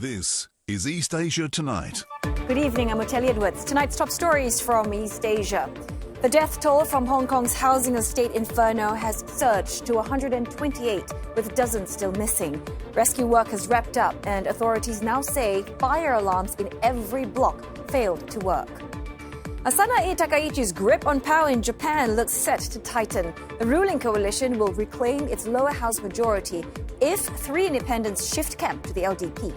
This is East Asia Tonight. Good evening, I'm Otelli Edwards. Tonight's top stories from East Asia. The death toll from Hong Kong's housing estate Inferno has surged to 128, with dozens still missing. Rescue work has wrapped up, and authorities now say fire alarms in every block failed to work. Sanae Takaichi's grip on power in Japan looks set to tighten. The ruling coalition will reclaim its lower house majority if 3 independents shift camp to the LDP.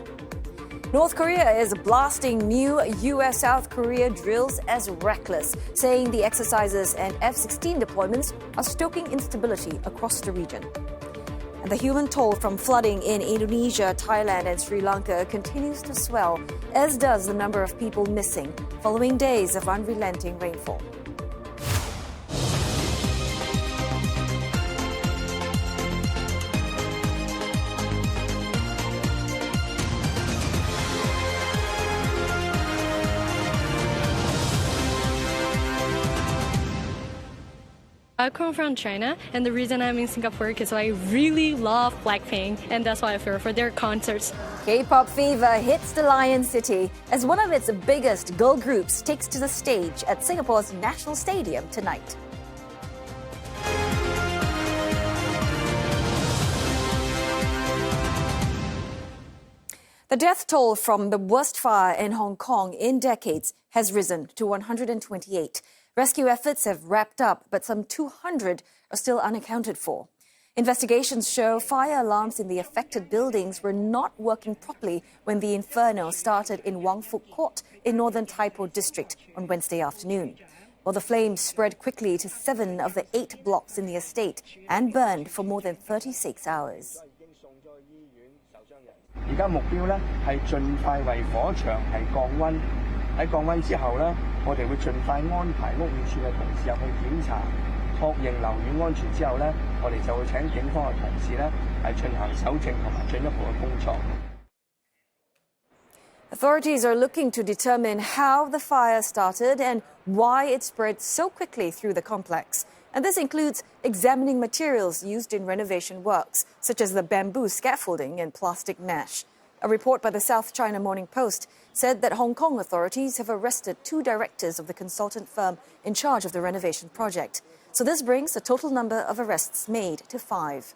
North Korea is blasting new U.S.-South Korea drills as reckless, saying the exercises and F-16 deployments are stoking instability across the region. And the human toll from flooding in Indonesia, Thailand and Sri Lanka continues to swell, as does the number of people missing following days of unrelenting rainfall. I come from China, and the reason I'm in Singapore is because I really love Blackpink, and that's why I feel for their concerts. K-pop fever hits the Lion City as one of its biggest girl groups takes to the stage at Singapore's National Stadium tonight. The death toll from the worst fire in Hong Kong in decades has risen to 128. Rescue efforts have wrapped up, but some 200 are still unaccounted for. Investigations show fire alarms in the affected buildings were not working properly when the inferno started in Wang Fuk Court in northern Tai Po district on Wednesday afternoon. While the flames spread quickly to 7 of the 8 blocks in the estate and burned for more than 36 hours. 而家目標呢係盡快為火場係降溫。喺降溫之後呢，我哋會盡快安排屋宇署嘅同事入去檢查，確認樓宇安全之後呢，我哋就會請警方嘅同事呢係進行搜證同埋進一步嘅工作。Authorities are looking to determine how the fire started and why it spread so quickly through the complex. And this includes examining materials used in renovation works, such as the bamboo scaffolding and plastic mesh. A report by the South China Morning Post said that Hong Kong authorities have arrested 2 directors of the consultant firm in charge of the renovation project. So this brings the total number of arrests made to 5.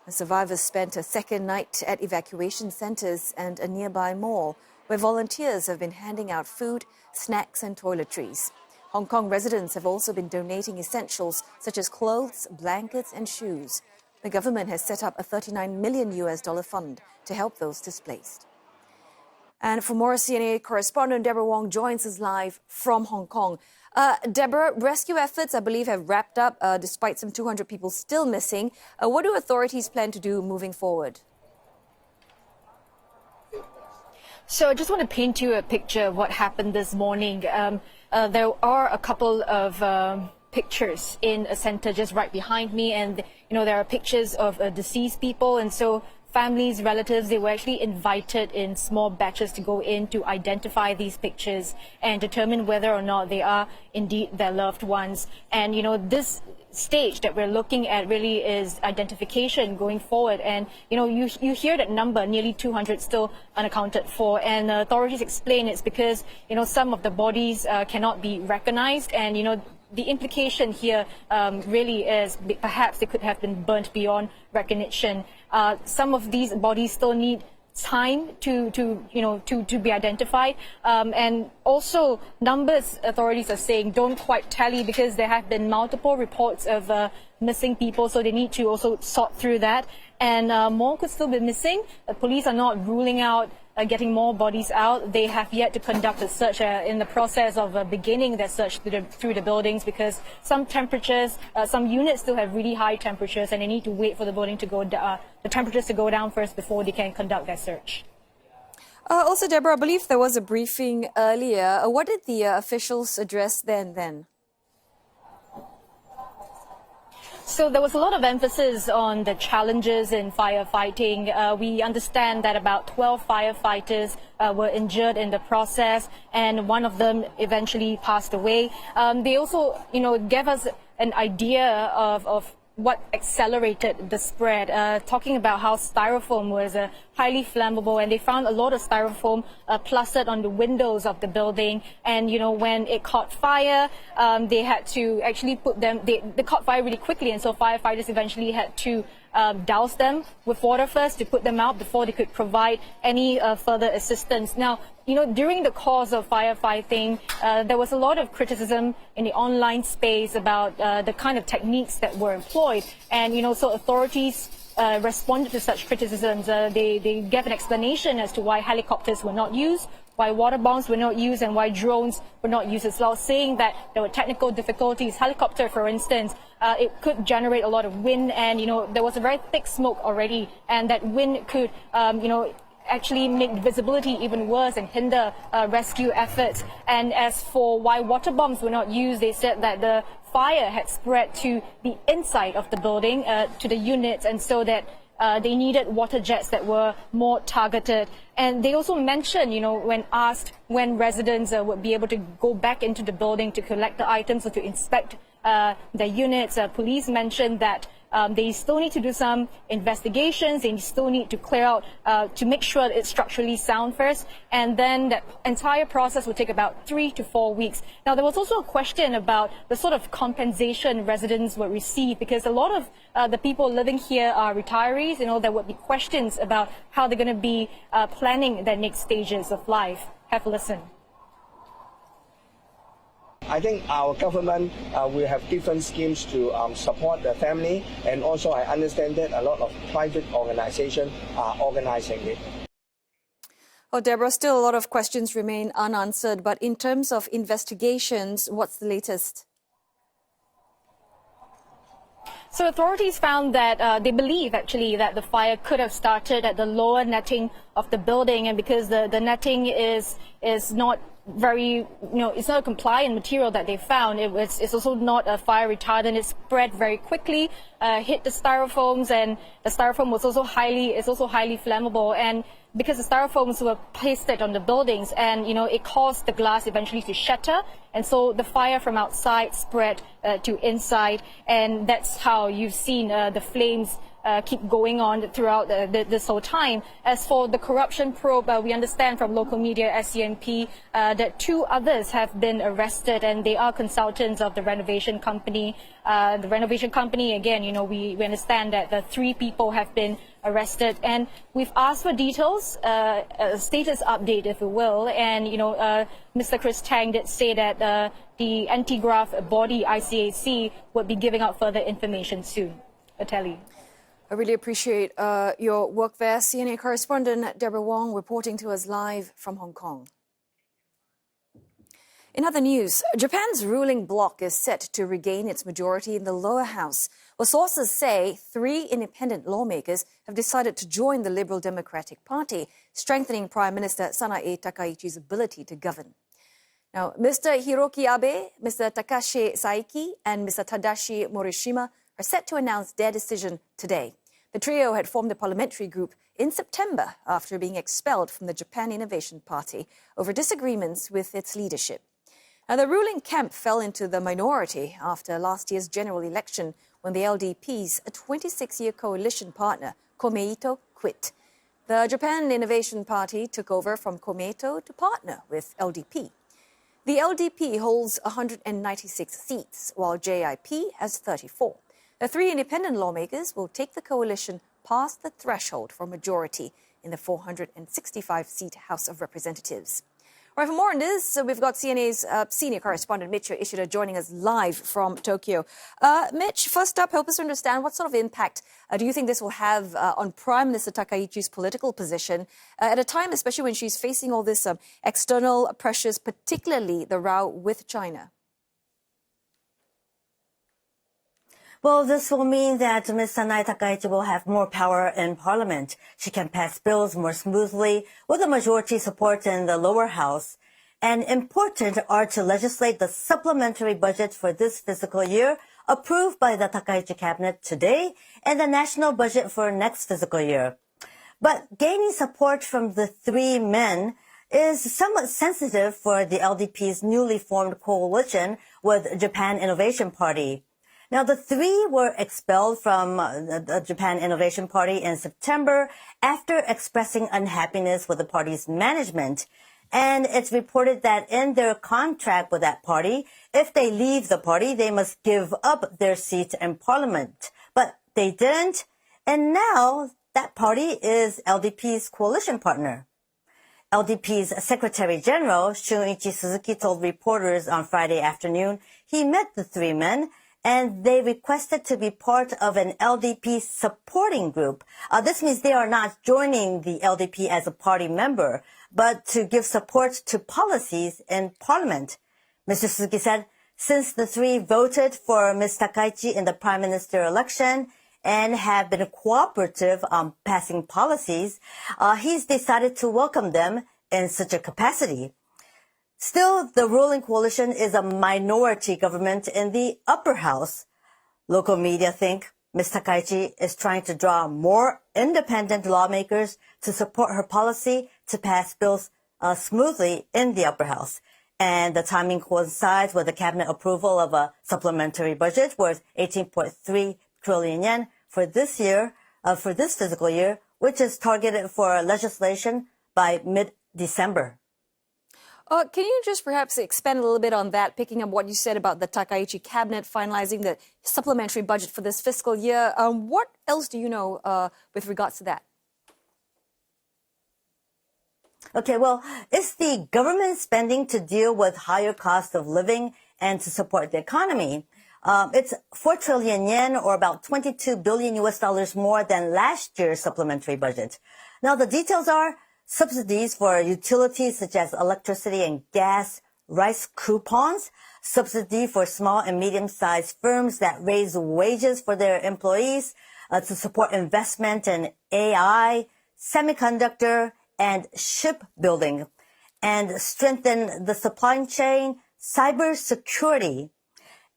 The survivors spent a second night at evacuation centres and a nearby mall, where volunteers have been handing out food, snacks and toiletries. Hong Kong residents have also been donating essentials such as clothes, blankets and shoes. The government has set up a $39 million fund to help those displaced. And for more, CNA correspondent Deborah Wong joins us live from Hong Kong. Deborah, rescue efforts, I believe, have wrapped up despite some 200 people still missing. What do authorities plan to do moving forward? So I just want to paint you a picture of what happened this morning. There are a couple of pictures in a center just right behind me, and there are pictures of deceased people, and so families, relatives, they were actually invited in small batches to go in to identify these pictures and determine whether or not they are indeed their loved ones. And this stage that we're looking at really is identification going forward, and you hear that number, nearly 200 still unaccounted for, and authorities explain it's because some of the bodies cannot be recognized, and the implication here really is perhaps they could have been burnt beyond recognition. Some of these bodies still need time to be identified, and also numbers, authorities are saying, don't quite tally because there have been multiple reports of missing people, so they need to also sort through that, and more could still be missing. Police are not ruling out getting more bodies out. They have yet to conduct a search in the process of beginning their search through the buildings, because some temperatures, some units still have really high temperatures, and they need to wait for the building to go the temperatures to go down first before they can conduct their search. Also, Deborah, I believe there was a briefing earlier. What did the officials address then? So there was a lot of emphasis on the challenges in firefighting. We understand that about 12 firefighters were injured in the process, and one of them eventually passed away. They also, gave us an idea of what accelerated the spread, talking about how styrofoam was highly flammable, and they found a lot of styrofoam plastered on the windows of the building. And when it caught fire, they had to actually put them. They caught fire really quickly, and so firefighters eventually had to douse them with water first to put them out before they could provide any further assistance. Now, during the course of firefighting, there was a lot of criticism in the online space about the kind of techniques that were employed. And, so authorities responded to such criticisms. They gave an explanation as to why helicopters were not used, why water bombs were not used, and why drones were not used as well, saying that there were technical difficulties. Helicopter, for instance, it could generate a lot of wind, and, there was a very thick smoke already, and that wind could, actually make visibility even worse and hinder rescue efforts. And as for why water bombs were not used, they said that the fire had spread to the inside of the building, to the units, and so that they needed water jets that were more targeted. And they also mentioned, when asked when residents would be able to go back into the building to collect the items or to inspect the units, police mentioned that they still need to do some investigations. They still need to clear out to make sure that it's structurally sound first. And then that entire process will take about 3 to 4 weeks. Now, there was also a question about the sort of compensation residents would receive, because a lot of the people living here are retirees. There would be questions about how they're going to be planning their next stages of life. Have a listen. I think our government will have different schemes to support the family, and also I understand that a lot of private organizations are organizing it. Oh, Deborah, still a lot of questions remain unanswered, but in terms of investigations, what's the latest? So authorities found that they believe actually that the fire could have started at the lower netting of the building, and because the netting is not very, it's not a compliant material that they found. It's also not a fire retardant. It spread very quickly, hit the styrofoams, and the styrofoam was also highly flammable. And because the styrofoams were pasted on the buildings, and it caused the glass eventually to shatter, and so the fire from outside spread to inside, and that's how you've seen the flames keep going on throughout this whole time. As for the corruption probe, we understand from local media, SCMP, that 2 others have been arrested, and they are consultants of the renovation company. The renovation company, again, we understand that the 3 people have been arrested, and we've asked for details, a status update, if you will. And, Mr. Chris Tang did say that the anti-graft body, ICAC, would be giving out further information soon. Ateli. I really appreciate your work there. CNA correspondent Deborah Wong reporting to us live from Hong Kong. In other news, Japan's ruling bloc is set to regain its majority in the lower house. Well, sources say 3 independent lawmakers have decided to join the Liberal Democratic Party, strengthening Prime Minister Sanae Takaichi's ability to govern. Now, Mr. Hiroki Abe, Mr. Takashi Saiki, and Mr. Tadashi Morishima are set to announce their decision today. The trio had formed a parliamentary group in September after being expelled from the Japan Innovation Party over disagreements with its leadership. Now, the ruling camp fell into the minority after last year's general election when the LDP's 26-year coalition partner, Komeito, quit. The Japan Innovation Party took over from Komeito to partner with LDP. The LDP holds 196 seats, while JIP has 34. The 3 independent lawmakers will take the coalition past the threshold for majority in the 465-seat House of Representatives. All right, for more on this, we've got CNA's senior correspondent Mitch Ishida joining us live from Tokyo. Mitch, first up, help us understand what sort of impact do you think this will have on Prime Minister Takaichi's political position at a time, especially when she's facing all this external pressures, particularly the row with China? Well, this will mean that Ms. Sanae Takaichi will have more power in Parliament. She can pass bills more smoothly with a majority support in the lower house. And important are to legislate the supplementary budget for this fiscal year approved by the Takaichi cabinet today and the national budget for next fiscal year. But gaining support from the 3 men is somewhat sensitive for the LDP's newly formed coalition with Japan Innovation Party. Now, the three were expelled from the Japan Innovation Party in September after expressing unhappiness with the party's management. And it's reported that in their contract with that party, if they leave the party, they must give up their seat in parliament. But they didn't. And now that party is LDP's coalition partner. LDP's Secretary General, Shunichi Suzuki, told reporters on Friday afternoon he met the three men and they requested to be part of an LDP supporting group. This means they are not joining the LDP as a party member, but to give support to policies in parliament. Mr. Suzuki said, since the three voted for Ms. Takaichi in the prime minister election and have been cooperative on passing policies, he's decided to welcome them in such a capacity. Still, the ruling coalition is a minority government in the upper house. Local media think Ms. Takaichi is trying to draw more independent lawmakers to support her policy to pass bills smoothly in the upper house. And the timing coincides with the cabinet approval of a supplementary budget worth 18.3 trillion yen for this year, for this fiscal year, which is targeted for legislation by mid-December. Can you just perhaps expand a little bit on that, picking up what you said about the Takaichi cabinet finalizing the supplementary budget for this fiscal year? What else do you know with regards to that? Okay, well, it's the government spending to deal with higher cost of living and to support the economy. It's 4 trillion yen, or about $22 billion more than last year's supplementary budget. Now, the details are subsidies for utilities such as electricity and gas, rice coupons, subsidy for small and medium-sized firms that raise wages for their employees, to support investment in AI, semiconductor, and shipbuilding, and strengthen the supply chain, cybersecurity.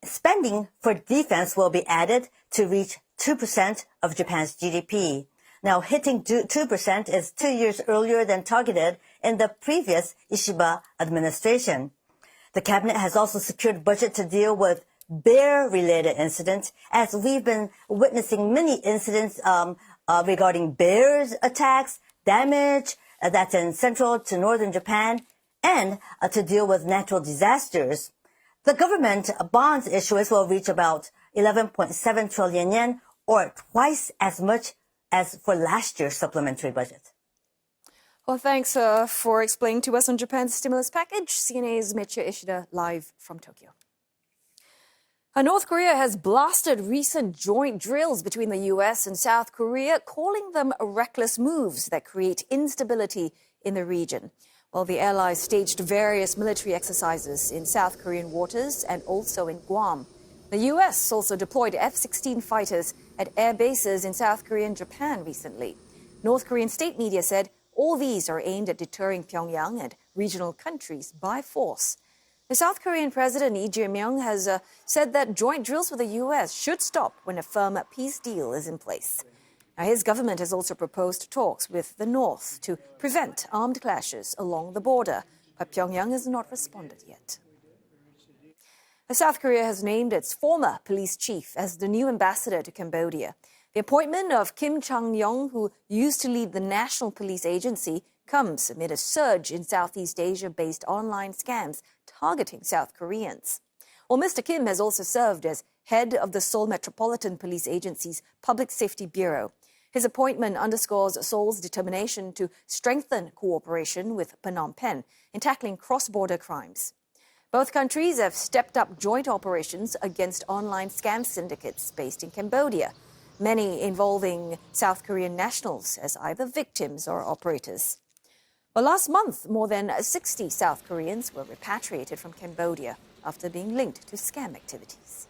Spending for defense will be added to reach 2% of Japan's GDP. Now, hitting 2% is 2 years earlier than targeted in the previous Ishiba administration. The cabinet has also secured budget to deal with bear-related incidents, as we've been witnessing many incidents regarding bears attacks, damage that's in central to northern Japan, and to deal with natural disasters. The government bonds issuance will reach about 11.7 trillion yen, or twice as much as for last year's supplementary budget. Well, thanks for explaining to us on Japan's stimulus package. CNA's Michio Ishida live from Tokyo. North Korea has blasted recent joint drills between the U.S. and South Korea, calling them reckless moves that create instability in the region. Well, the allies staged various military exercises in South Korean waters and also in Guam. The U.S. also deployed F-16 fighters at air bases in South Korea and Japan recently. North Korean state media said all these are aimed at deterring Pyongyang and regional countries by force. The South Korean President Lee Jae-myung has said that joint drills with the U.S. should stop when a firm peace deal is in place. Now, his government has also proposed talks with the North to prevent armed clashes along the border, but Pyongyang has not responded yet. South Korea has named its former police chief as the new ambassador to Cambodia. The appointment of Kim Chang-yong, who used to lead the National Police Agency, comes amid a surge in Southeast Asia-based online scams targeting South Koreans. Well, Mr. Kim has also served as head of the Seoul Metropolitan Police Agency's Public Safety Bureau. His appointment underscores Seoul's determination to strengthen cooperation with Phnom Penh in tackling cross-border crimes. Both countries have stepped up joint operations against online scam syndicates based in Cambodia, many involving South Korean nationals as either victims or operators. Well, last month, more than 60 South Koreans were repatriated from Cambodia after being linked to scam activities.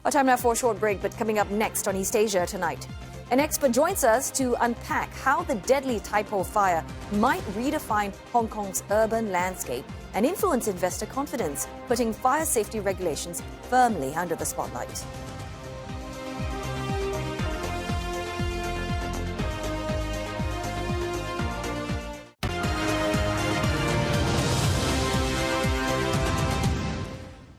Our time now for a short break, but coming up next on East Asia Tonight, an expert joins us to unpack how the deadly Taipo fire might redefine Hong Kong's urban landscape and influence investor confidence, putting fire safety regulations firmly under the spotlight.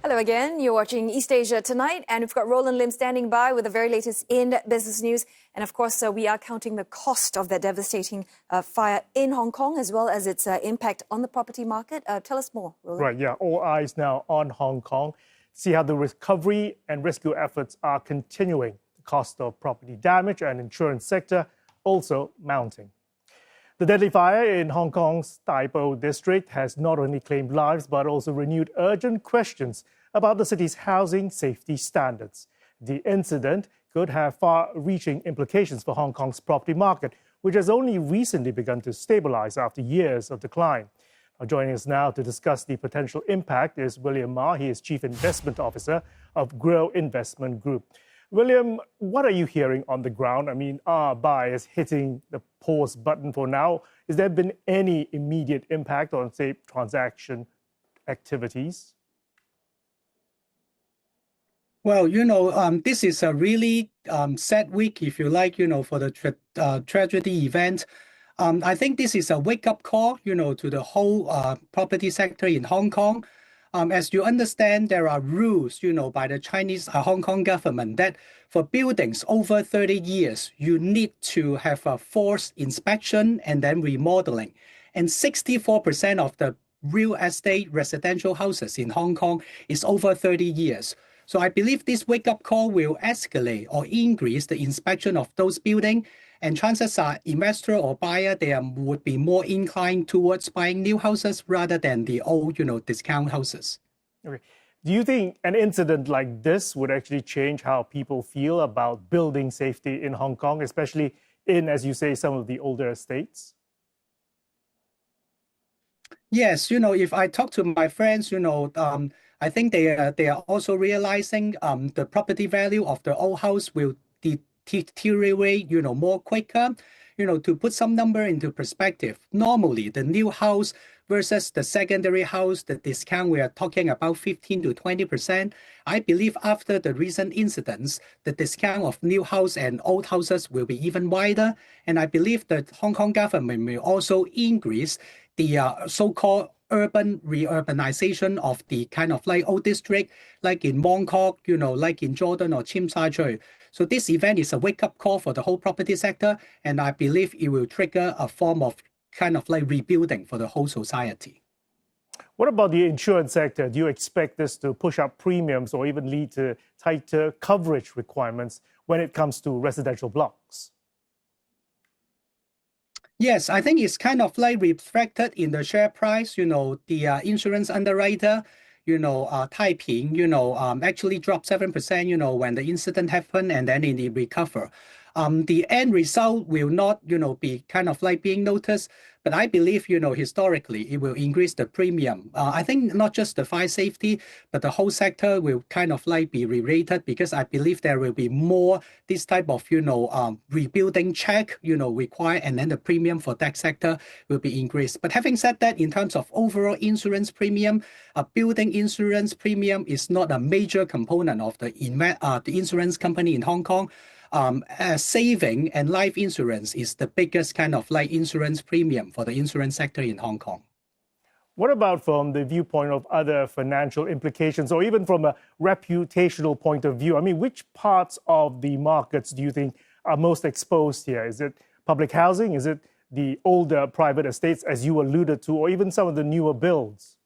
Hello again. You're watching East Asia Tonight, and we've got Roland Lim standing by with the very latest in business news. And of course, we are counting the cost of that devastating fire in Hong Kong, as well as its impact on the property market. Tell us more, Roland. Right, yeah. All eyes now on Hong Kong. See how the recovery and rescue efforts are continuing. The cost of property damage and insurance sector also mounting. The deadly fire in Hong Kong's Tai Po district has not only claimed lives but also renewed urgent questions about the city's housing safety standards. The incident could have far-reaching implications for Hong Kong's property market, which has only recently begun to stabilize after years of decline. Now, joining us now to discuss the potential impact is William Ma. He is Chief Investment Officer of Grow Investment Group. William, what are you hearing on the ground? I mean, are buyers hitting the pause button for now? Has there been any immediate impact on, say, transaction activities? Well, this is a really sad week, if you like, for the tragedy event. I think this is a wake-up call, to the whole property sector in Hong Kong. As you understand, there are rules, by the Chinese Hong Kong government that for buildings over 30 years, you need to have a forced inspection and then remodeling. And 64% of the real estate residential houses in Hong Kong is over 30 years. So I believe this wake-up call will escalate or increase the inspection of those buildings. And chances are investor or buyer, they would be more inclined towards buying new houses rather than the old, discount houses. Okay. Do you think an incident like this would actually change how people feel about building safety in Hong Kong, especially in, as you say, some of the older estates? Yes, if I talk to my friends, I think they are also realizing the property value of the old house will deteriorate, more quicker. To put some number into perspective, normally the new house versus the secondary house, the discount we are talking about 15 to 20%. I believe after the recent incidents, the discount of new house and old houses will be even wider. And I believe that Hong Kong government will also increase the so-called urban reurbanization of the kind of like old district, like in Mong Kok, like in Jordan or Tsim Sha Tsui. So this event is a wake-up call for the whole property sector, and I believe it will trigger a form of kind of like rebuilding for the whole society. What about the insurance sector? Do you expect this to push up premiums or even lead to tighter coverage requirements when it comes to residential blocks? Yes, I think it's kind of like reflected in the share price. The insurance underwriter, Taiping, actually dropped 7%, when the incident happened, and then it recovered. The end result will not, be kind of like being noticed, but I believe, historically, it will increase the premium. I think not just the fire safety, but the whole sector will kind of like be re-rated because I believe there will be more this type of, rebuilding check, required, and then the premium for that sector will be increased. But having said that, in terms of overall insurance premium, a building insurance premium is not a major component of the insurance company in Hong Kong. Saving and life insurance is the biggest kind of like insurance premium for the insurance sector in Hong Kong. What about from the viewpoint of other financial implications or even from a reputational point of view? I mean, which parts of the markets do you think are most exposed here? Is it public housing? Is it the older private estates, as you alluded to, or even some of the newer builds?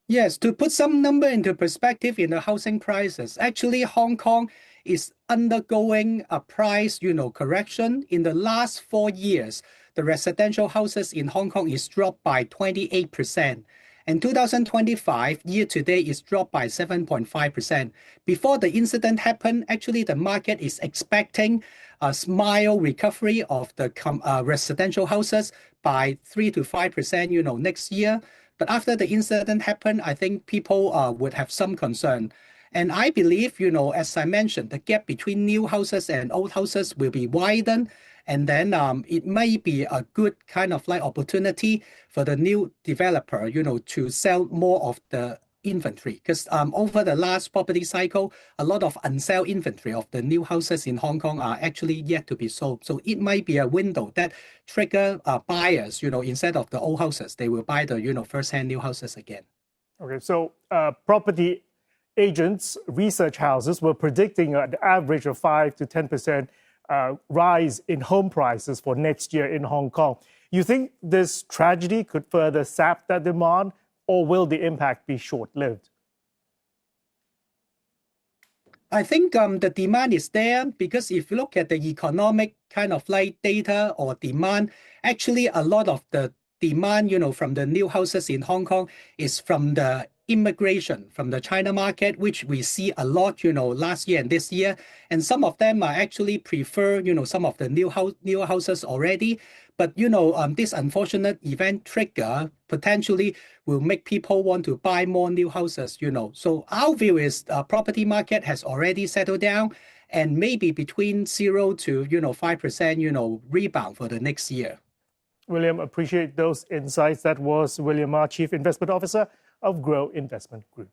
Yes, to put some number into perspective in the housing prices, actually Hong Kong is undergoing a price, correction. In the last 4 years, the residential houses in Hong Kong is dropped by 28%. And 2025, year to date, is dropped by 7.5%. Before the incident happened, actually the market is expecting a mild recovery of the residential houses by 3 to 5%, next year. But after the incident happened, I think people would have some concern. And I believe, as I mentioned, the gap between new houses and old houses will be widened. And then it may be a good kind of like opportunity for the new developer, to sell more of the inventory. Because over the last property cycle, a lot of unsold inventory of the new houses in Hong Kong are actually yet to be sold. So it might be a window that trigger buyers, instead of the old houses, they will buy the, first-hand new houses again. Okay, so property agents, research houses were predicting an average of 5 to 10% rise in home prices for next year in Hong Kong. You think this tragedy could further sap that demand, or will the impact be short-lived? I think the demand is there because if you look at the economic kind of like data or demand, actually a lot of the demand, from the new houses in Hong Kong is from the immigration from the China market, which we see a lot, last year and this year. And some of them are actually prefer, some of the new houses already. But, this unfortunate event trigger potentially will make people want to buy more new houses, So our view is the property market has already settled down and maybe between 0 to, 5%, rebound for the next year. William, appreciate those insights. That was William Ma, Chief Investment Officer of Grow Investment Group.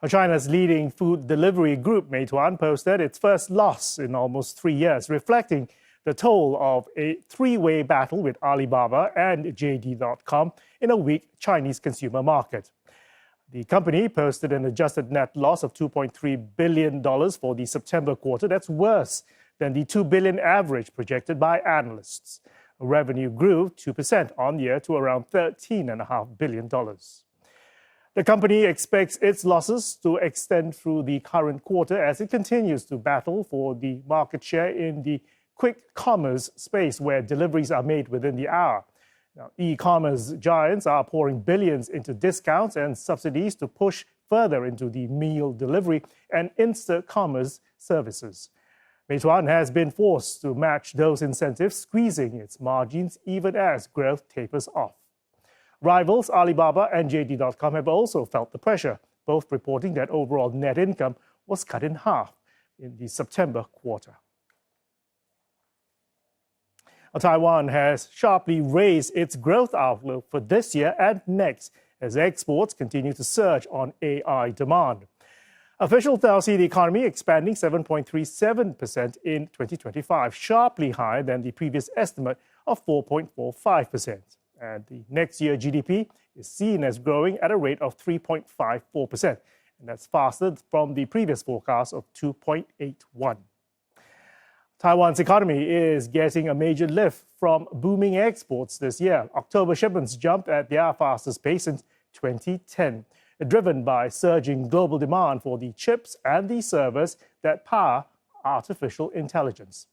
China's leading food delivery group, Meituan, posted its first loss in almost 3 years, reflecting the toll of a three-way battle with Alibaba and JD.com in a weak Chinese consumer market. The company posted an adjusted net loss of $2.3 billion for the September quarter. That's worse than the $2 billion average projected by analysts. Revenue grew 2% on year to around $13.5 billion. The company expects its losses to extend through the current quarter as it continues to battle for the market share in the quick commerce space where deliveries are made within the hour. Now, e-commerce giants are pouring billions into discounts and subsidies to push further into the meal delivery and instant commerce services. Meituan has been forced to match those incentives, squeezing its margins even as growth tapers off. Rivals Alibaba and JD.com have also felt the pressure, both reporting that overall net income was cut in half in the September quarter. Taiwan has sharply raised its growth outlook for this year and next as exports continue to surge on AI demand. Officials now see the economy expanding 7.37% in 2025, sharply higher than the previous estimate of 4.45%. And the next year GDP is seen as growing at a rate of 3.54%, and that's faster from the previous forecast of 2.81%. Taiwan's economy is getting a major lift from booming exports this year. October shipments jumped at their fastest pace since 2010, driven by surging global demand for the chips and the servers that power artificial intelligence.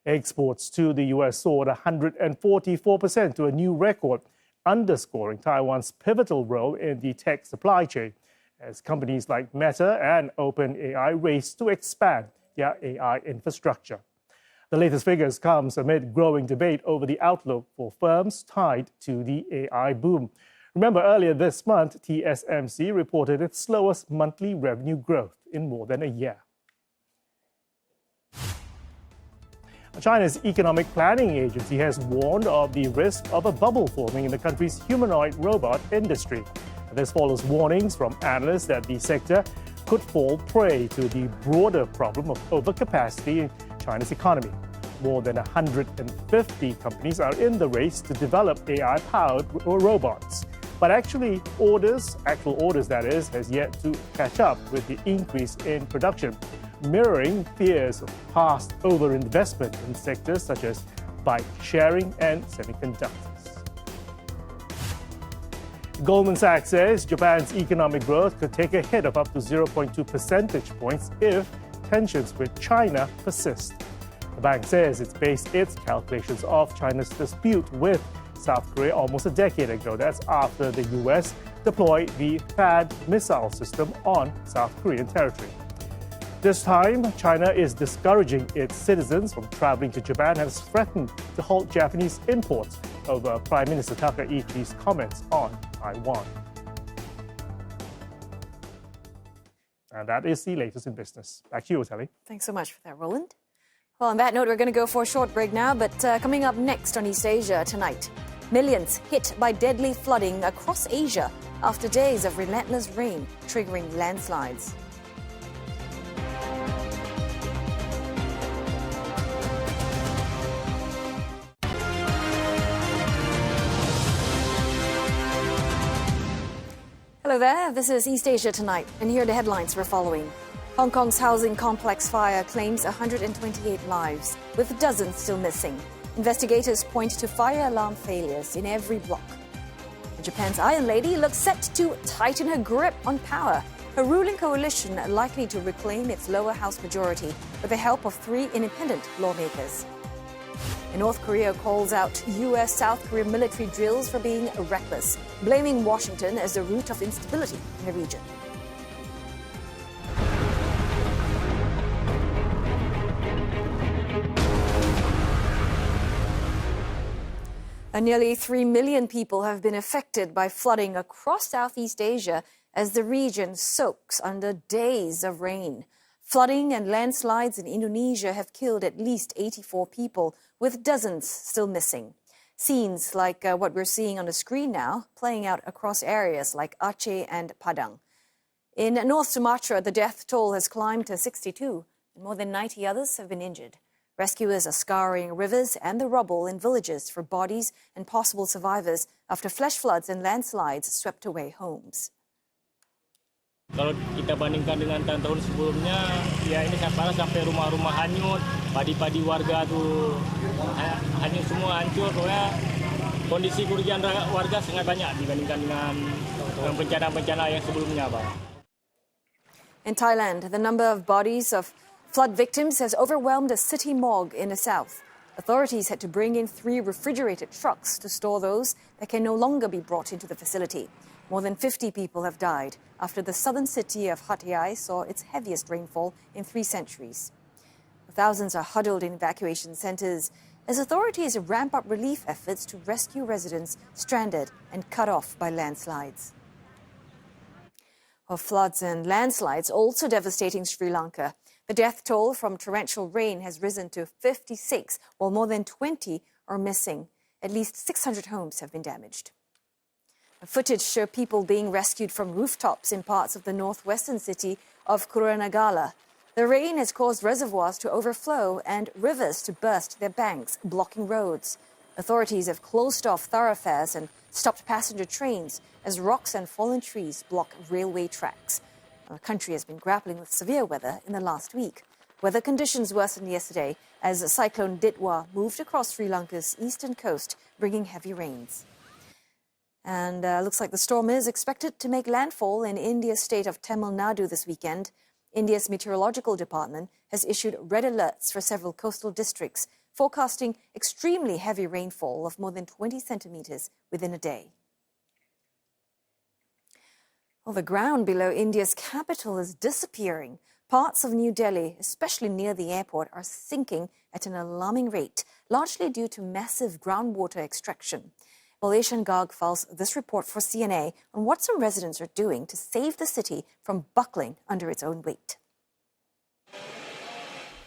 Exports to the US soared 144% to a new record, underscoring Taiwan's pivotal role in the tech supply chain, as companies like Meta and OpenAI race to expand their AI infrastructure. The latest figures comes amid growing debate over the outlook for firms tied to the AI boom. Remember, earlier this month, TSMC reported its slowest monthly revenue growth in more than a year. China's Economic Planning Agency has warned of the risk of a bubble forming in the country's humanoid robot industry. This follows warnings from analysts that the sector could fall prey to the broader problem of overcapacity in China's economy. More than 150 companies are in the race to develop AI-powered robots. But actual orders that is, has yet to catch up with the increase in production, mirroring fears of past overinvestment in sectors such as bike sharing and semiconductors. Goldman Sachs says Japan's economic growth could take a hit of up to 0.2 percentage points if tensions with China persist. The bank says it's based its calculations off China's dispute with South Korea almost a decade ago. That's after the US deployed the THAAD missile system on South Korean territory. This time, China is discouraging its citizens from traveling to Japan and has threatened to halt Japanese imports over Prime Minister Takaichi's comments on Taiwan. And that is the latest in business. Back to you, Sally. Thanks so much for that, Roland. Well, on that note, we're going to go for a short break now, but coming up next on East Asia tonight, millions hit by deadly flooding across Asia after days of relentless rain, triggering landslides. Hello there, this is East Asia Tonight, and here are the headlines we're following. Hong Kong's housing complex fire claims 128 lives, with dozens still missing. Investigators point to fire alarm failures in every block. Japan's Iron Lady looks set to tighten her grip on power. Her ruling coalition likely to reclaim its lower house majority with the help of 3 independent lawmakers. And North Korea calls out US-South Korea military drills for being reckless, blaming Washington as the root of instability in the region. Nearly 3 million people have been affected by flooding across Southeast Asia as the region soaks under days of rain. Flooding and landslides in Indonesia have killed at least 84 people, with dozens still missing. Scenes like what we're seeing on the screen now playing out across areas like Aceh and Padang. In North Sumatra, the death toll has climbed to 62, and more than 90 others have been injured. Rescuers are scouring rivers and the rubble in villages for bodies and possible survivors after flash floods and landslides swept away homes. Kalau kita bandingkan dengan tahun-tahun sebelumnya, ya ini parah sampai rumah-rumah hanyut, padi-padi warga tuh hanyut semua, hancur. Pokoknya kondisi kerugian warga sangat banyak dibandingkan dengan bencana-bencana yang sebelumnya, Pak. In Thailand, the number of bodies of flood victims has overwhelmed a city morgue in the south. Authorities had to bring in 3 refrigerated trucks to store those that can no longer be brought into the facility. More than 50 people have died after the southern city of Hat Yai saw its heaviest rainfall in 3 centuries. Thousands are huddled in evacuation centers as authorities ramp up relief efforts to rescue residents stranded and cut off by landslides. Floods and landslides also devastating Sri Lanka. The death toll from torrential rain has risen to 56, while more than 20 are missing. At least 600 homes have been damaged. Footage show people being rescued from rooftops in parts of the northwestern city of Kuranagala. The rain has caused reservoirs to overflow and rivers to burst their banks, blocking roads. Authorities have closed off thoroughfares and stopped passenger trains as rocks and fallen trees block railway tracks. The country has been grappling with severe weather in the last week. Weather conditions worsened yesterday as Cyclone Ditwa moved across Sri Lanka's eastern coast, bringing heavy rains. And looks like the storm is expected to make landfall in India's state of Tamil Nadu this weekend. India's meteorological department has issued red alerts for several coastal districts, forecasting extremely heavy rainfall of more than 20 centimeters within a day. Well, the ground below India's capital is disappearing. Parts of New Delhi, especially near the airport, are sinking at an alarming rate, largely due to massive groundwater extraction. Well, Asian Garg files this report for CNA on what some residents are doing to save the city from buckling under its own weight.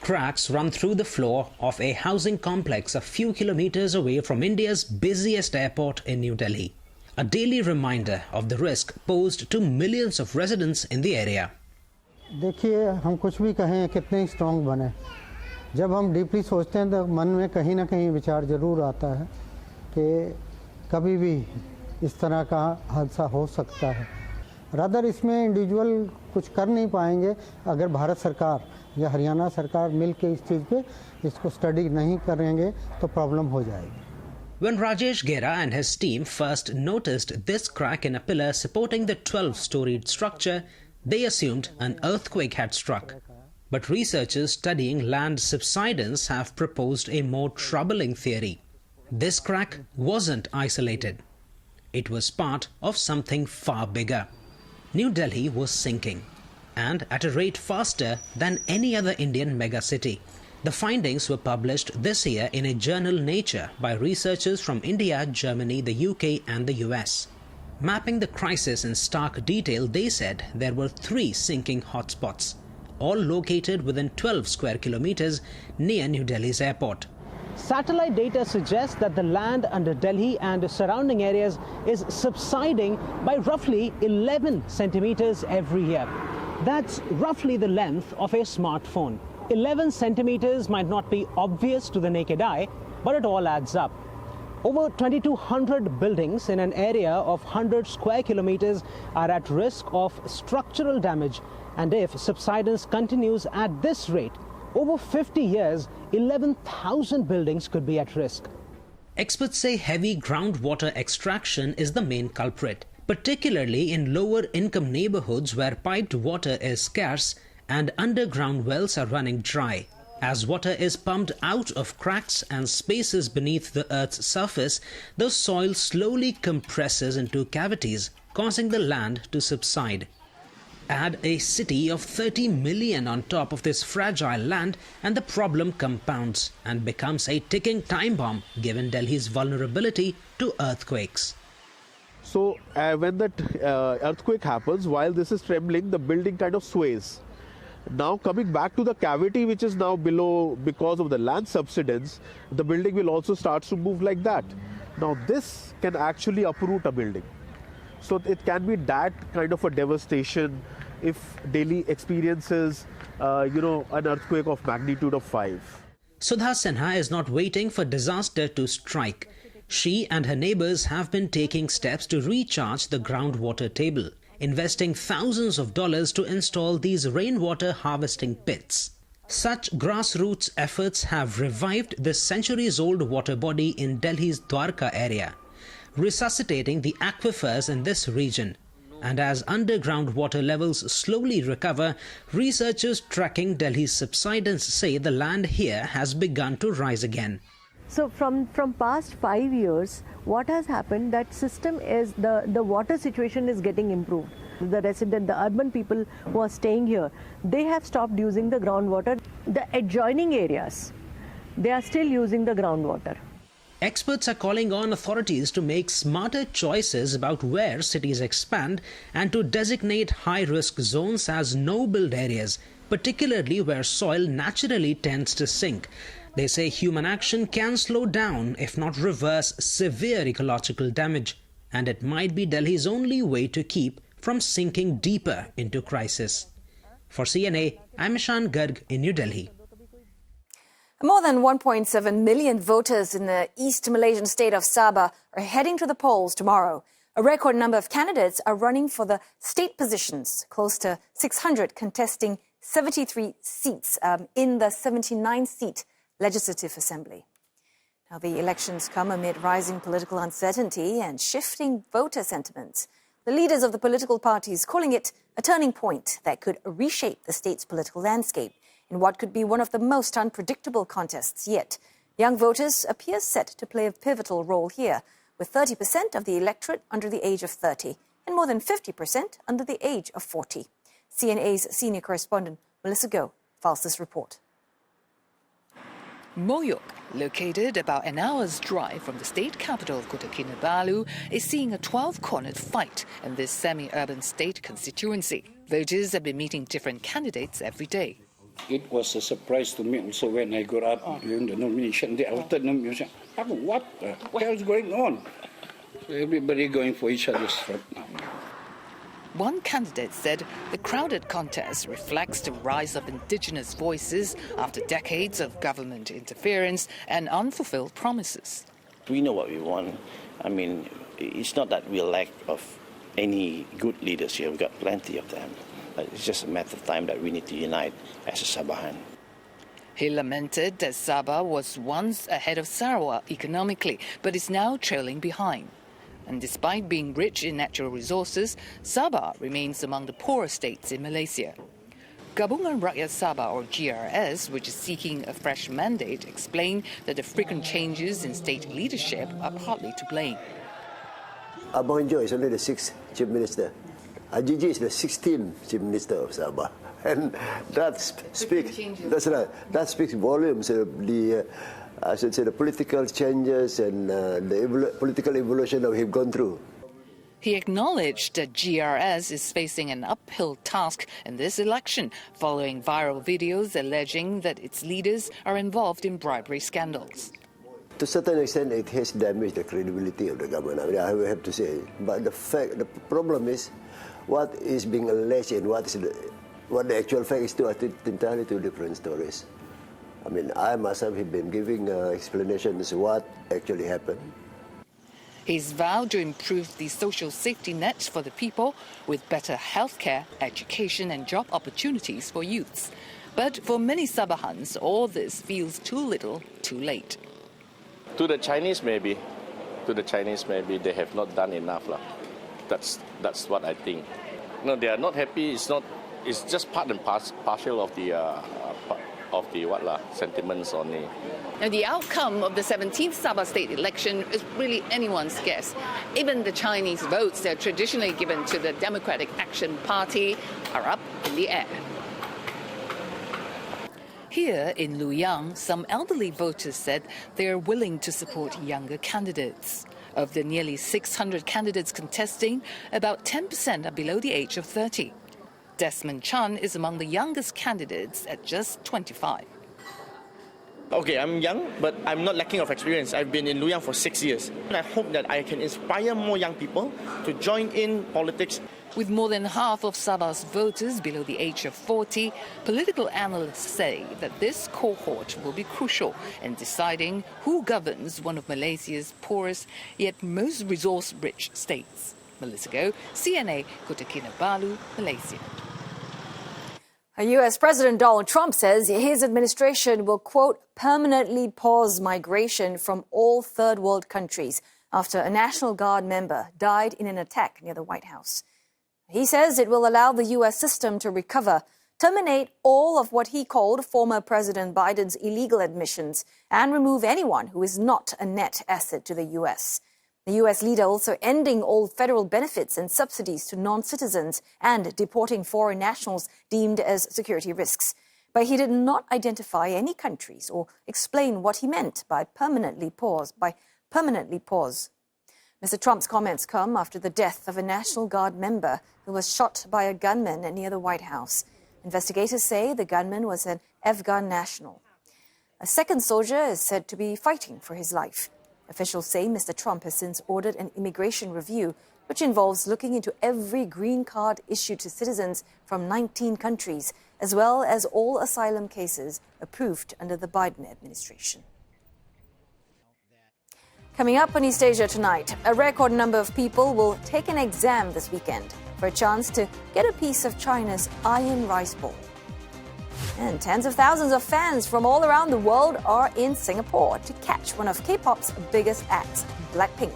Cracks run through the floor of a housing complex a few kilometers away from India's busiest airport in New Delhi. A daily reminder of the risk posed to millions of residents in the area. देखिए हम कुछ भी कहें कितने strong बने जब हम deeply सोचते हैं तो मन में कहीं ना कहीं विचार जरूर आता है कि कभी भी इस तरह का हादसा हो सकता है रादर इसमें इंडिविजुअल कुछ कर नहीं पाएंगे अगर भारत सरकार या हरियाणा सरकार मिलकर इस चीज़ पे इसको स्टडी नहीं करेंगे तो प्रॉब्लम हो जाएगी. When Rajesh Gera and his team first noticed this crack in a pillar supporting the 12-storied structure, they assumed an earthquake had struck. But researchers studying land subsidence have proposed a more troubling theory. This crack wasn't isolated. It was part of something far bigger. New Delhi was sinking, and at a rate faster than any other Indian megacity. The findings were published this year in a journal Nature by researchers from India, Germany, the UK and the US. Mapping the crisis in stark detail, they said there were 3 sinking hotspots, all located within 12 square kilometers near New Delhi's airport. Satellite data suggests that the land under Delhi and surrounding areas is subsiding by roughly 11 centimeters every year. That's roughly the length of a smartphone. 11 centimeters might not be obvious to the naked eye, but it all adds up. Over 2,200 buildings in an area of 100 square kilometers are at risk of structural damage. And if subsidence continues at this rate, over 50 years, 11,000 buildings could be at risk. Experts say heavy groundwater extraction is the main culprit, particularly in lower income neighborhoods where piped water is scarce and underground wells are running dry. As water is pumped out of cracks and spaces beneath the earth's surface, the soil slowly compresses into cavities, causing the land to subside. Add a city of 30 million on top of this fragile land and the problem compounds and becomes a ticking time bomb given Delhi's vulnerability to earthquakes. So when that earthquake happens, while this is trembling, the building kind of sways. Now coming back to the cavity which is now below because of the land subsidence, the building will also start to move like that. Now this can actually uproot a building. So it can be that kind of a devastation if Delhi experiences, an earthquake of magnitude of 5. Sudha Sinha is not waiting for disaster to strike. She and her neighbors have been taking steps to recharge the groundwater table, investing thousands of dollars to install these rainwater harvesting pits. Such grassroots efforts have revived the centuries-old water body in Delhi's Dwarka area, resuscitating the aquifers in this region. And as underground water levels slowly recover, researchers tracking Delhi's subsidence say the land here has begun to rise again. So from past 5 years, what has happened, that system is, the water situation is getting improved. The the urban people who are staying here, they have stopped using the groundwater. The adjoining areas, they are still using the groundwater. Experts are calling on authorities to make smarter choices about where cities expand and to designate high-risk zones as no-build areas, particularly where soil naturally tends to sink. They say human action can slow down, if not reverse, severe ecological damage. And it might be Delhi's only way to keep from sinking deeper into crisis. For CNA, I'm Ishan Garg in New Delhi. More than 1.7 million voters in the East Malaysian state of Sabah are heading to the polls tomorrow. A record number of candidates are running for the state positions, close to 600 contesting 73 seats in the 79-seat Legislative Assembly. Now, the elections come amid rising political uncertainty and shifting voter sentiments. The leaders of the political parties calling it a turning point that could reshape the state's political landscape in what could be one of the most unpredictable contests yet. Young voters appear set to play a pivotal role here, with 30% of the electorate under the age of 30 and more than 50% under the age of 40. CNA's senior correspondent Melissa Goh files this report. Moyok, located about an hour's drive from the state capital Kota Kinabalu, is seeing a 12-cornered fight in this semi-urban state constituency. Voters have been meeting different candidates every day. It was a surprise to me also when I got up during the nomination day. After the nomination, what the hell is going on? So everybody going for each other's throat now. One candidate said the crowded contest reflects the rise of indigenous voices after decades of government interference and unfulfilled promises. We know what we want. I mean, it's not that we lack of any good leaders here. We've got plenty of them. But it's just a matter of time that we need to unite as a Sabahan. He lamented that Sabah was once ahead of Sarawak economically, but is now trailing behind. And despite being rich in natural resources, Sabah remains among the poorer states in Malaysia. Gabungan Rakyat Sabah, or GRS, which is seeking a fresh mandate, explained that the frequent changes in state leadership are partly to blame. Abang Jo is only the 6th Chief Minister. Ajiji is the 16th Chief Minister of Sabah. And that speaks volumes of the I should say the political changes and the political evolution that we've gone through. He acknowledged that GRS is facing an uphill task in this election, following viral videos alleging that its leaders are involved in bribery scandals. To a certain extent, it has damaged the credibility of the government, I mean, I have to say. But the problem is, what is being alleged and what the actual fact is, entirely two different stories. I mean, I myself have been giving explanations what actually happened, He's vowed to improve the social safety net for the people with better healthcare, education and job opportunities for youths. But for many Sabahans, all this feels too little, too late. To the Chinese, maybe. They have not done enough. That's what I think. No, they are not happy. It's just part and parcel of the sentiments only. Now, the outcome of the 17th Sabah state election is really anyone's guess. Even the Chinese votes that are traditionally given to the Democratic Action Party are up in the air. Here in Luoyang, some elderly voters said they are willing to support younger candidates. Of the nearly 600 candidates contesting, about 10% are below the age of 30. Desmond Chan is among the youngest candidates at just 25. Okay, I'm young, but I'm not lacking of experience. I've been in Luoyang for 6 years. And I hope that I can inspire more young people to join in politics. With more than half of Sabah's voters below the age of 40, political analysts say that this cohort will be crucial in deciding who governs one of Malaysia's poorest yet most resource-rich states. Melissa Goh, CNA, Kota Kinabalu, Malaysia. U.S. President Donald Trump says his administration will, quote, permanently pause migration from all third world countries after a National Guard member died in an attack near the White House. He says it will allow the U.S. system to recover, terminate all of what he called former President Biden's illegal admissions, and remove anyone who is not a net asset to the U.S. The U.S. leader also ending all federal benefits and subsidies to non-citizens and deporting foreign nationals deemed as security risks. But he did not identify any countries or explain what he meant by permanently pause. Mr. Trump's comments come after the death of a National Guard member who was shot by a gunman near the White House. Investigators say the gunman was an Afghan national. A second soldier is said to be fighting for his life. Officials say Mr. Trump has since ordered an immigration review, which involves looking into every green card issued to citizens from 19 countries, as well as all asylum cases approved under the Biden administration. Coming up on East Asia tonight, a record number of people will take an exam this weekend for a chance to get a piece of China's iron rice bowl. And tens of thousands of fans from all around the world are in Singapore to catch one of K-pop's biggest acts, Blackpink.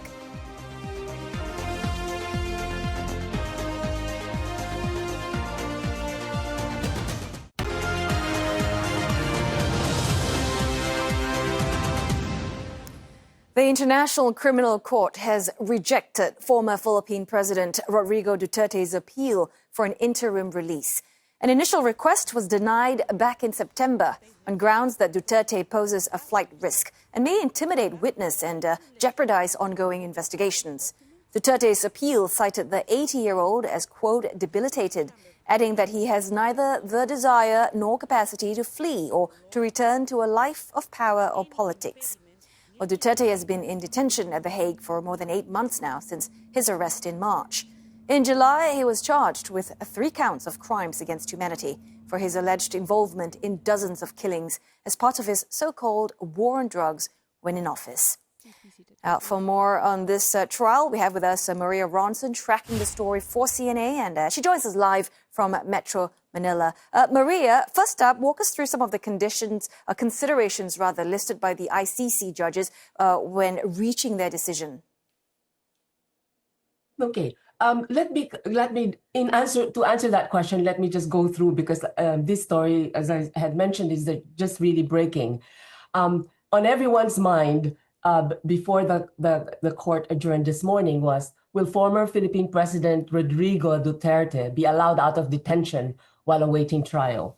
The International Criminal Court has rejected former Philippine President Rodrigo Duterte's appeal for an interim release. An initial request was denied back in September on grounds that Duterte poses a flight risk and may intimidate witnesses and jeopardize ongoing investigations. Duterte's appeal cited the 80-year-old as, quote, debilitated, adding that he has neither the desire nor capacity to flee or to return to a life of power or politics. Well, Duterte has been in detention at The Hague for more than 8 months now since his arrest in March. In July, he was charged with 3 counts of crimes against humanity for his alleged involvement in dozens of killings as part of his so-called war on drugs when in office. For more on this trial, we have with us Maria Ronson tracking the story for CNA, and she joins us live from Metro Manila. Maria, first up, walk us through some of the considerations listed by the ICC judges when reaching their decision. Okay. Let me to answer that question, let me just go through, because this story, as I had mentioned, is just really breaking. On everyone's mind before the court adjourned this morning was, will former Philippine President Rodrigo Duterte be allowed out of detention while awaiting trial?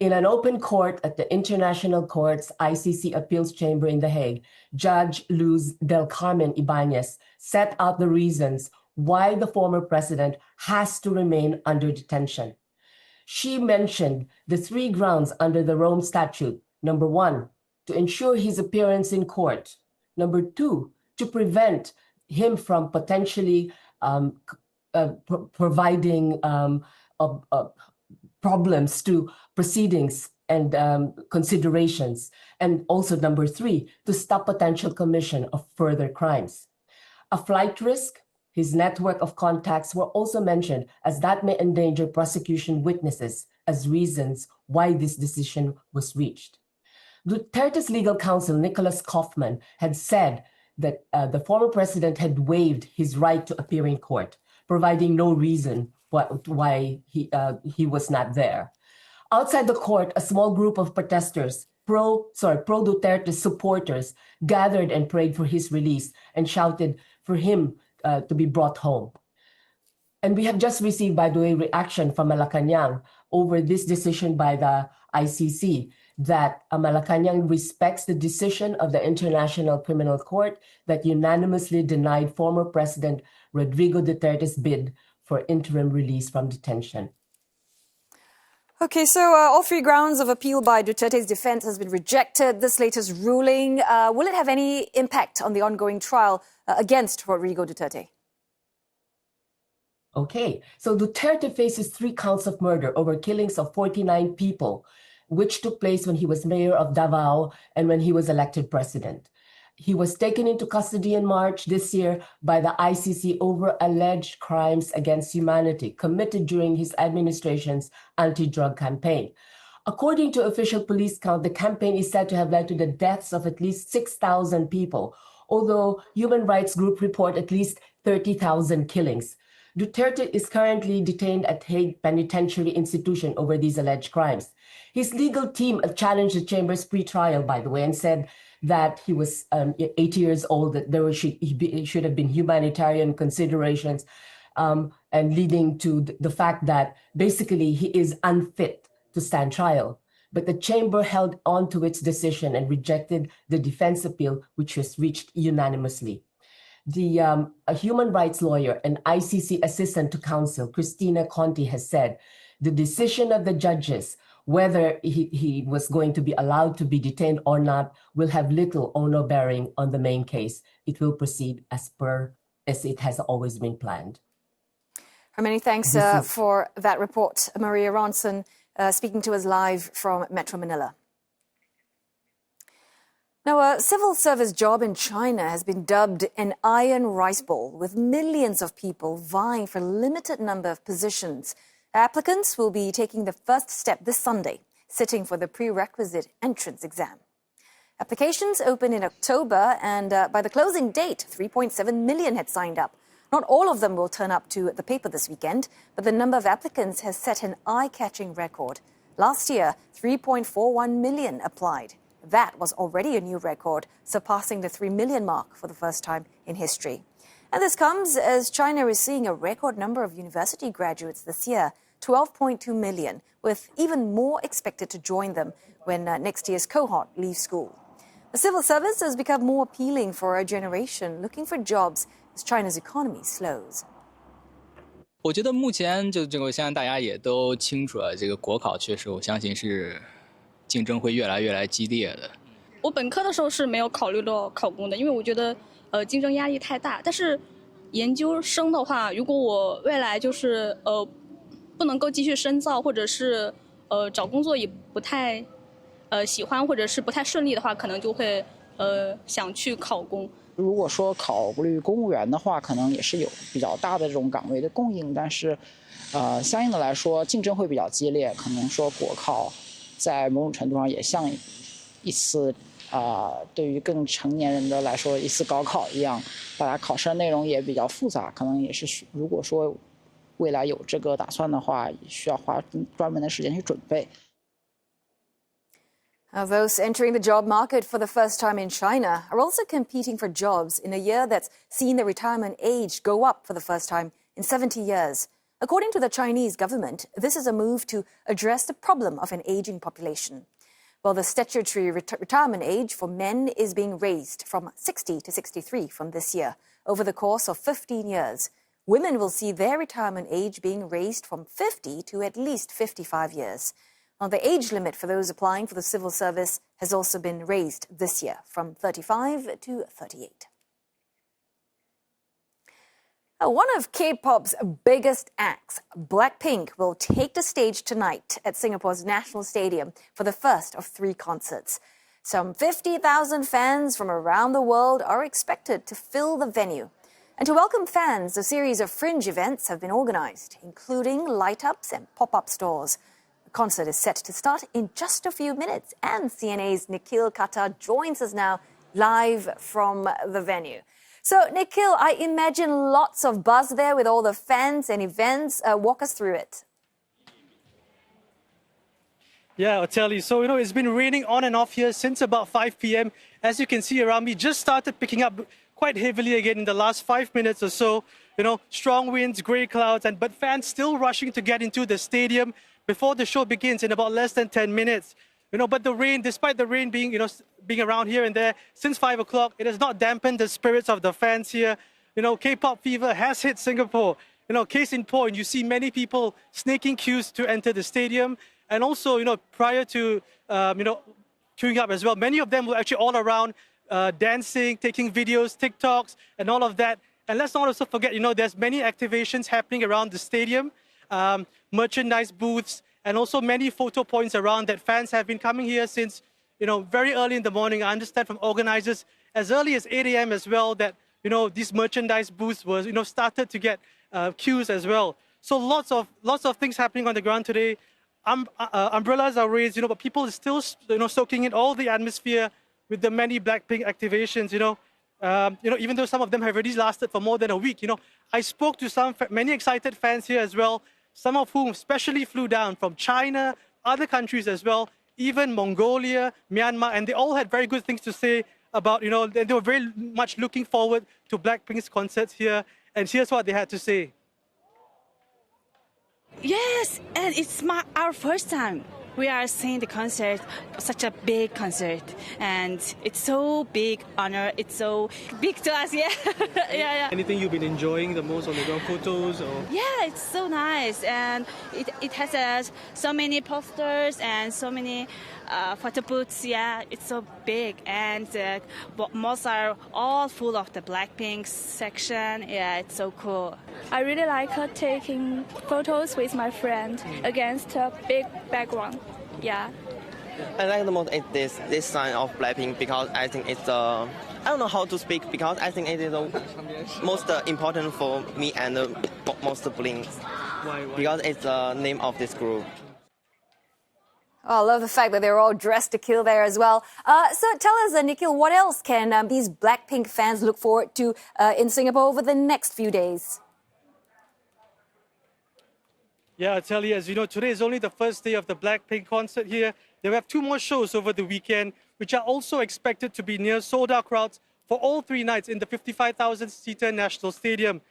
In an open court at the International Court's ICC Appeals Chamber in The Hague, Judge Luz del Carmen Ibanez set out the reasons why the former president has to remain under detention. She mentioned the 3 grounds under the Rome Statute. Number 1, to ensure his appearance in court. Number 2, to prevent him from potentially providing problems to proceedings and considerations. And also number 3, to stop potential commission of further crimes. A flight risk, his network of contacts were also mentioned, as that may endanger prosecution witnesses as reasons why this decision was reached. Duterte's legal counsel, Nicholas Kaufman, had said that the former president had waived his right to appear in court, providing no reason why he was not there. Outside the court, a small group of protesters, pro-Duterte supporters, gathered and prayed for his release and shouted for him to be brought home. And we have just received, by the way, reaction from Malacanang over this decision by the ICC, that Malacanang respects the decision of the International Criminal Court that unanimously denied former President Rodrigo Duterte's bid for interim release from detention. Okay, so all three grounds of appeal by Duterte's defense has been rejected. This latest ruling, will it have any impact on the ongoing trial against Rodrigo Duterte? Okay, so Duterte faces 3 counts of murder over killings of 49 people, which took place when he was mayor of Davao and when he was elected president. He was taken into custody in March this year by the ICC over alleged crimes against humanity committed during his administration's anti-drug campaign. According to official police count, the campaign is said to have led to the deaths of at least 6,000 people, although human rights groups report at least 30,000 killings. Duterte is currently detained at Hague Penitentiary Institution over these alleged crimes. His legal team challenged the chamber's pre-trial, by the way, and said that he was 80 years old, that there should have been humanitarian considerations, and leading to the fact that basically he is unfit to stand trial. But the chamber held on to its decision and rejected the defense appeal, which was reached unanimously. A human rights lawyer and ICC assistant to counsel, Cristina Conti, has said the decision of the judges whether he was going to be allowed to be detained or not will have little or no bearing on the main case. It will proceed as it has always been planned. Many thanks for that report. Maria Ronson speaking to us live from Metro Manila. Now, a civil service job in China has been dubbed an iron rice bowl, with millions of people vying for a limited number of positions. Applicants will be taking the first step this Sunday, sitting for the prerequisite entrance exam. Applications opened in October, and by the closing date, 3.7 million had signed up. Not all of them will turn up to the paper this weekend, but the number of applicants has set an eye-catching record. Last year, 3.41 million applied. That was already a new record, surpassing the 3 million mark for the first time in history. And this comes as China is seeing a record number of university graduates this year, 12.2 million, with even more expected to join them when next year's cohort leaves school. The civil service has become more appealing for a generation looking for jobs as China's economy slows. 我觉得目前这个现在大家也都清楚了，这个国考确实我相信是竞争会越来激烈的。我本科的时候是没有考虑到考公的，因为我觉得竞争压力太大。但是研究生的话，如果我未来就是不能够继续深造，或者是找工作也不太喜欢，或者是不太顺利的话，可能就会想去考公。如果说考虑公务员的话，可能也是有比较大的这种岗位的供应，但是相应的来说竞争会比较激烈，可能说国考在某种程度上也像一次对于更成年人的来说一次高考一样，大家考试的内容也比较复杂，可能也是如果说未来有这个打算的话，需要花专门的时间去准备。Those entering the job market for the first time in China are also competing for jobs in a year that's seen the retirement age go up for the first time in 70 years. According to the Chinese government, this is a move to address the problem of an aging population. Well, the statutory retirement age for men is being raised from 60 to 63 from this year over the course of 15 years. Women will see their retirement age being raised from 50 to at least 55 years. Now, the age limit for those applying for the civil service has also been raised this year from 35 to 38. One of K-pop's biggest acts, Blackpink, will take the stage tonight at Singapore's National Stadium for the first of 3 concerts. Some 50,000 fans from around the world are expected to fill the venue. And to welcome fans, a series of fringe events have been organised, including light-ups and pop-up stores. The concert is set to start in just a few minutes, and CNA's Nikhil Kata joins us now live from the venue. So, Nikhil, I imagine lots of buzz there with all the fans and events. Walk us through it. Yeah, I'll tell you. So, it's been raining on and off here since about 5 p.m. As you can see around me, just started picking up quite heavily again in the last 5 minutes or so. Strong winds, grey clouds, but fans still rushing to get into the stadium before the show begins in about less than 10 minutes. But the rain, despite the rain being, being around here and there since 5 o'clock, it has not dampened the spirits of the fans here. K-pop fever has hit Singapore. Case in point, you see many people snaking queues to enter the stadium. And also, prior to, queuing up as well, many of them were actually all around dancing, taking videos, TikToks, and all of that. And let's not also forget, there's many activations happening around the stadium, merchandise booths, and also many photo points around that fans have been coming here since, very early in the morning. I understand from organizers as early as 8 a.m. as well that, these merchandise booths were, started to get queues as well. So lots of things happening on the ground today. Umbrellas are raised, but people are still, soaking in all the atmosphere with the many Blackpink activations, even though some of them have already lasted for more than a week. I spoke to many excited fans here as well, some of whom specially flew down from China, other countries as well, even Mongolia, Myanmar, and they all had very good things to say about, they were very much looking forward to Blackpink's concerts here, and here's what they had to say. Yes, and it's our first time. We are seeing the concert, such a big concert, and it's so big honor. It's so big to us, yeah. yeah. Anything you've been enjoying the most on the ground, photos or? Yeah, it's so nice, and it has so many posters and so many photo booths. Yeah, it's so big, and most are all full of the Blackpink section. Yeah, it's so cool. I really like taking photos with my friend against a big background. Yeah. I like the most this sign of Blackpink because I think it's I don't know how to speak because I think it is the most important for me and the most bling. Why? Because it's the name of this group. Oh, I love the fact that they're all dressed to kill there as well. So tell us, Nikhil, what else can these Blackpink fans look forward to in Singapore over the next few days? Yeah, I tell you, as you know, today is only the first day of the Blackpink concert here. They have 2 more shows over the weekend, which are also expected to be near sold-out crowds for all 3 nights in the 55,000-seater National Stadium.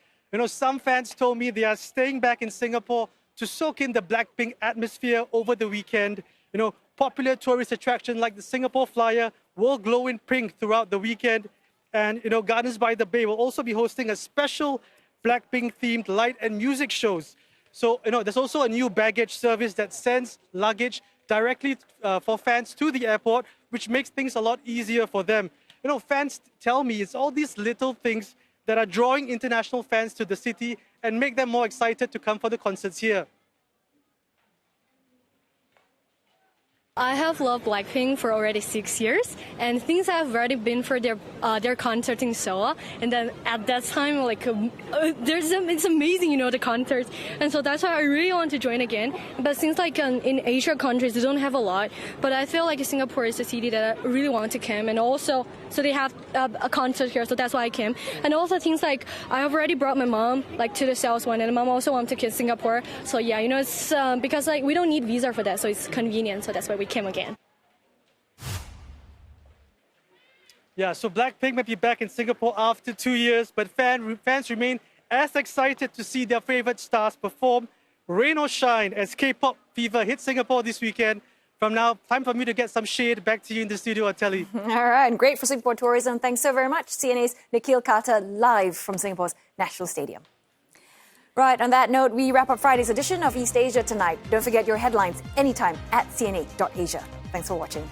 Some fans told me they are staying back in Singapore to soak in the Blackpink atmosphere over the weekend. Popular tourist attractions like the Singapore Flyer will glow in pink throughout the weekend. And, Gardens by the Bay will also be hosting a special Blackpink-themed light and music shows. So, there's also a new baggage service that sends luggage directly for fans to the airport, which makes things a lot easier for them. Fans tell me it's all these little things that are drawing international fans to the city and make them more excited to come for the concerts here. I have loved Blackpink for already 6 years, and things have already been for their concert in Seoul. And then at that time, it's amazing, the concerts, and so that's why I really want to join again. But since in Asia countries, they don't have a lot, but I feel like Singapore is a city that I really want to come, and also so they have a concert here, so that's why I came. And also things like I have already brought my mom to the South one, and mom also wants to kiss Singapore. So yeah, it's because we don't need visa for that, so it's convenient. So that's why we came again. Yeah, so Blackpink might be back in Singapore after 2 years, but fans remain as excited to see their favorite stars perform, rain or shine, as K-pop fever hits Singapore this weekend. From now, time for me to get some shade. Back to you in the studio, Telly. All right, and great for Singapore tourism. Thanks so very much. CNA's Nikhil Kata live from Singapore's National Stadium. Right, on that note, we wrap up Friday's edition of East Asia Tonight. Don't forget your headlines anytime at cna.asia. Thanks for watching.